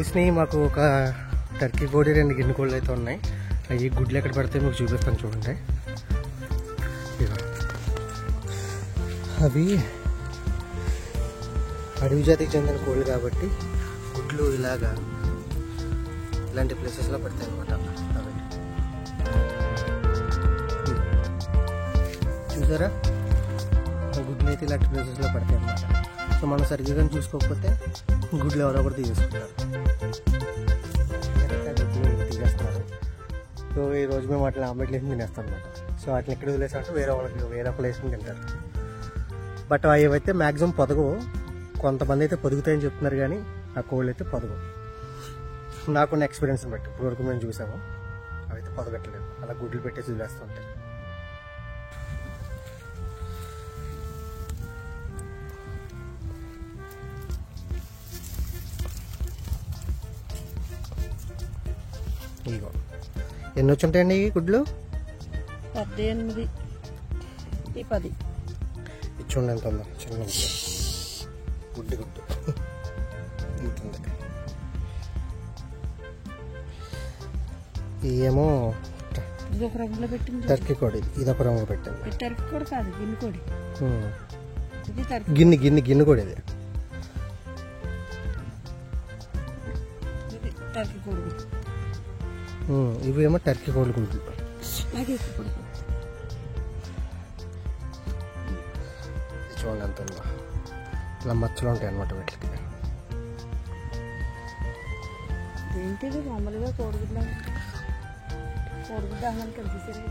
చూసినాయి మాకు ఒక టర్కీ కోడి 2 గిన్నె కోళ్ళు అయితే ఉన్నాయి. అవి గుడ్లు ఎక్కడ పడితే మీకు చూపిస్తాను చూడండి. అవి అడవి జాతికి చెందిన కోళ్ళు కాబట్టి గుడ్లు ఇలాంటి ప్లేసెస్లో పడతాయి అనమాట. అవి చూసారా, గుడ్లు అయితే ఇలాంటి ప్లేసెస్లో పడతాయి అనమాట. సో మనం సరిగ్గా చూసుకోకపోతే గుడ్లు ఎవరో ఒకటి తీసేసుకుంటారు, తీసేస్తున్నారు. సో ఈరోజు మేము వాటిని ఆమ్లెట్లు వేసి తినేస్తాం అనమాట. సో వాటిని ఎక్కడ వదిలేసామంటే వేరే ప్లేస్ తింటారు. బట్ అవి అయితే మ్యాక్సిమం పొదగవు. కొంతమంది అయితే పొదుగుతాయని చెప్తున్నారు, కానీ ఆ కోళ్ళు అయితే పొదగవు. నాకున్న ఎక్స్పీరియన్స్ని బట్టి ఇప్పుడు వరకు మేము చూసాము, అవి అయితే పొదగట్లేదు, అలా గుడ్లు పెట్టేసి వదిలేస్తుంటాయి. ఇగో ఎన్ని వచ్చి ఉంటాయండి ఈ గుడ్లు? 18, 10. ఇచ్చుండి ఎంత ఉందో చిన్న గుడ్డు ఉంటుంది. ఇవేమో టర్కీ కోడి, ఇదొక రంగు పెట్టాను. టర్కీ కోడి కాదు, గిన్నె కోడి. గిన్నె కోడి ఇది. టర్కీ కోడి. ఇవేమో టర్కీ కోడి గుడ్లు. చూడండి ఎంత ఉందో, ఇలా మచ్చలు ఉంటాయి అన్నమాట వీటికి. ఏంటిది మామూలుగా కోడిగుడ్డ అన్నాను కనిపిస్తారు.